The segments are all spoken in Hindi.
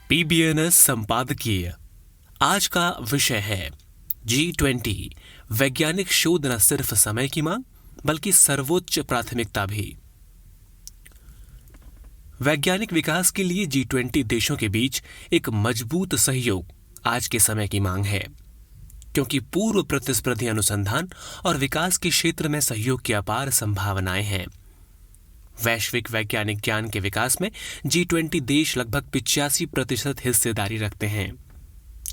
पीबीएनएस संपादकीय। आज का विषय है G20 वैज्ञानिक शोध न सिर्फ समय की मांग बल्कि सर्वोच्च प्राथमिकता भी। वैज्ञानिक विकास के लिए G20 देशों के बीच एक मजबूत सहयोग आज के समय की मांग है, क्योंकि पूर्व प्रतिस्पर्धी अनुसंधान और विकास के क्षेत्र में सहयोग की अपार संभावनाएं हैं। वैश्विक वैज्ञानिक ज्ञान के विकास में G20 देश लगभग 85% हिस्सेदारी रखते हैं।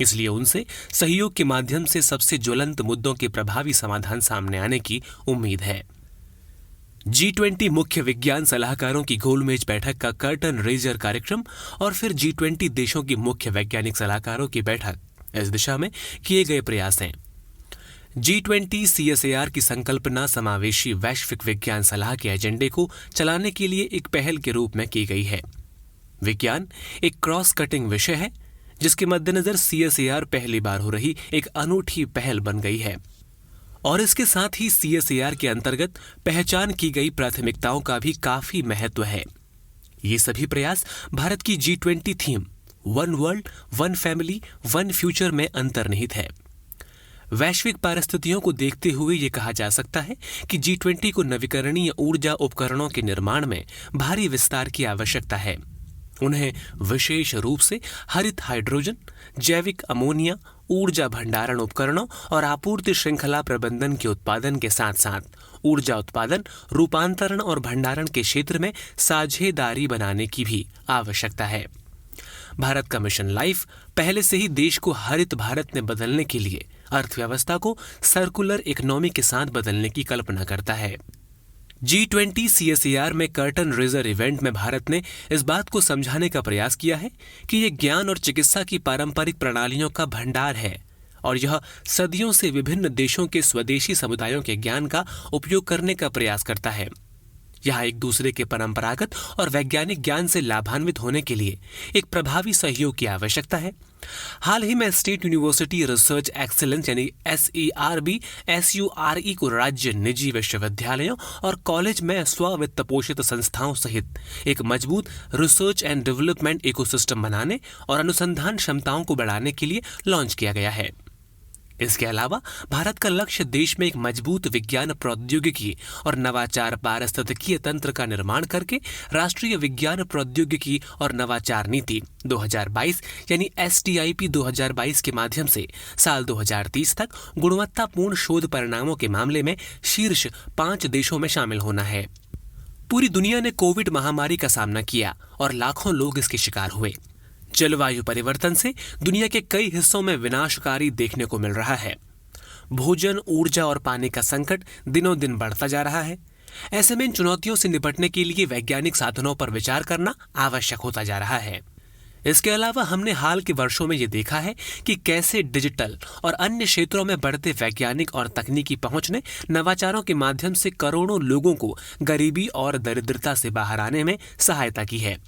इसलिए उनसे सहयोग के माध्यम से सबसे ज्वलंत मुद्दों के प्रभावी समाधान सामने आने की उम्मीद है। G20 मुख्य विज्ञान सलाहकारों की गोलमेज बैठक का कर्टन रेजर कार्यक्रम और फिर G20 देशों की मुख्य वैज्ञानिक सलाहकारों की बैठक इस दिशा में किए गए प्रयास हैं। G20 CSIR की संकल्पना समावेशी वैश्विक विज्ञान सलाह के एजेंडे को चलाने के लिए एक पहल के रूप में की गई है। विज्ञान एक क्रॉस कटिंग विषय है, जिसके मद्देनजर CSIR पहली बार हो रही एक अनूठी पहल बन गई है और इसके साथ ही CSIR के अंतर्गत पहचान की गई प्राथमिकताओं का भी काफी महत्व है। ये सभी प्रयास भारत की G20 theme one world, one family, one future में अंतर्निहित है। वैश्विक परिस्थितियों को देखते हुए ये कहा जा सकता है कि G20 को नवीकरणीय ऊर्जा उपकरणों के निर्माण में भारी विस्तार की आवश्यकता है। उन्हें विशेष रूप से हरित हाइड्रोजन, जैविक अमोनिया, ऊर्जा भंडारण उपकरणों और आपूर्ति श्रृंखला प्रबंधन के उत्पादन के साथ साथ ऊर्जा उत्पादन, रूपांतरण और भंडारण के क्षेत्र में साझेदारी बनाने की भी आवश्यकता है। भारत का मिशन लाइफ पहले से ही देश को हरित भारत में बदलने के लिए अर्थव्यवस्था को सर्कुलर इकोनॉमी के साथ बदलने की कल्पना करता है। G20 CSIR में कर्टन रेजर इवेंट में भारत ने इस बात को समझाने का प्रयास किया है कि यह ज्ञान और चिकित्सा की पारंपरिक प्रणालियों का भंडार है और यह सदियों से विभिन्न देशों के स्वदेशी समुदायों के ज्ञान का उपयोग करने का प्रयास करता है। यहाँ एक दूसरे के परंपरागत और वैज्ञानिक ज्ञान से लाभान्वित होने के लिए एक प्रभावी सहयोग की आवश्यकता है। हाल ही में स्टेट यूनिवर्सिटी रिसर्च एक्सीलेंस यानी SERB SURE को राज्य, निजी विश्वविद्यालयों और कॉलेज में स्ववित्त पोषित संस्थाओं सहित एक मजबूत रिसर्च एंड डेवलपमेंट इकोसिस्टम बनाने और अनुसंधान क्षमताओं को बढ़ाने के लिए लॉन्च किया गया है। इसके अलावा भारत का लक्ष्य देश में एक मजबूत विज्ञान प्रौद्योगिकी और नवाचार पारिस्थितिकीय तंत्र का निर्माण करके राष्ट्रीय विज्ञान प्रौद्योगिकी और नवाचार नीति 2022 यानी STIP 2022 के माध्यम से साल 2030 तक गुणवत्तापूर्ण शोध परिणामों के मामले में शीर्ष 5 देशों में शामिल होना है। पूरी दुनिया ने कोविड महामारी का सामना किया और लाखों लोग इसके शिकार हुए। जलवायु परिवर्तन से दुनिया के कई हिस्सों में विनाशकारी देखने को मिल रहा है। भोजन, ऊर्जा और पानी का संकट दिनों दिन बढ़ता जा रहा है। ऐसे में इन चुनौतियों से निपटने के लिए वैज्ञानिक साधनों पर विचार करना आवश्यक होता जा रहा है। इसके अलावा हमने हाल के वर्षों में ये देखा है कि कैसे डिजिटल और अन्य क्षेत्रों में बढ़ते वैज्ञानिक और तकनीकी पहुंच ने नवाचारों के माध्यम से करोड़ों लोगों को गरीबी और दरिद्रता से बाहर आने में सहायता की है।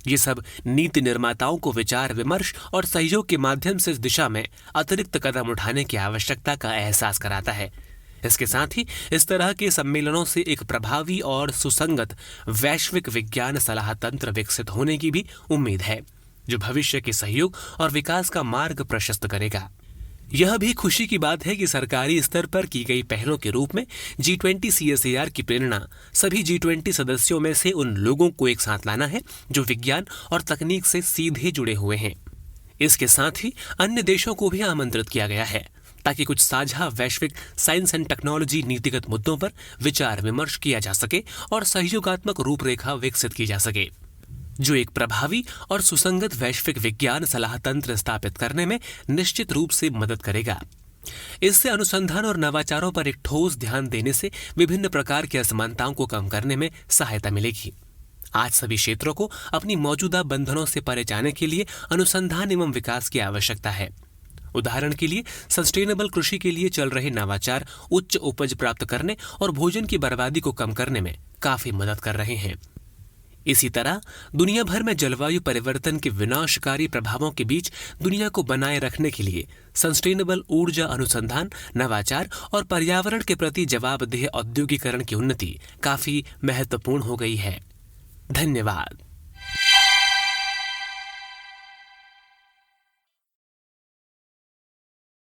ये सब नीति निर्माताओं को विचार विमर्श और सहयोग के माध्यम से इस दिशा में अतिरिक्त कदम उठाने की आवश्यकता का एहसास कराता है। इसके साथ ही इस तरह के सम्मेलनों से एक प्रभावी और सुसंगत वैश्विक विज्ञान सलाह तंत्र विकसित होने की भी उम्मीद है, जो भविष्य के सहयोग और विकास का मार्ग प्रशस्त करेगा। यह भी खुशी की बात है कि सरकारी स्तर पर की गई पहलों के रूप में G20 CSIR की प्रेरणा सभी G20 सदस्यों में से उन लोगों को एक साथ लाना है जो विज्ञान और तकनीक से सीधे जुड़े हुए हैं। इसके साथ ही अन्य देशों को भी आमंत्रित किया गया है ताकि कुछ साझा वैश्विक साइंस एंड टेक्नोलॉजी नीतिगत मुद्दों पर विचार विमर्श किया जा सके और सहयोगात्मक रूपरेखा विकसित की जा सके, जो एक प्रभावी और सुसंगत वैश्विक विज्ञान सलाह तंत्र स्थापित करने में निश्चित रूप से मदद करेगा। इससे अनुसंधान और नवाचारों पर एक ठोस ध्यान देने से विभिन्न प्रकार की असमानताओं को कम करने में सहायता मिलेगी। आज सभी क्षेत्रों को अपनी मौजूदा बंधनों से परे जाने के लिए अनुसंधान एवं विकास की आवश्यकता है। उदाहरण के लिए सस्टेनेबल कृषि के लिए चल रहे नवाचार उच्च उपज प्राप्त करने और भोजन की बर्बादी को कम करने में काफी मदद कर रहे हैं। इसी तरह दुनिया भर में जलवायु परिवर्तन के विनाशकारी प्रभावों के बीच दुनिया को बनाए रखने के लिए सस्टेनेबल ऊर्जा अनुसंधान, नवाचार और पर्यावरण के प्रति जवाबदेह औद्योगिकरण की उन्नति काफी महत्वपूर्ण हो गई है। धन्यवाद।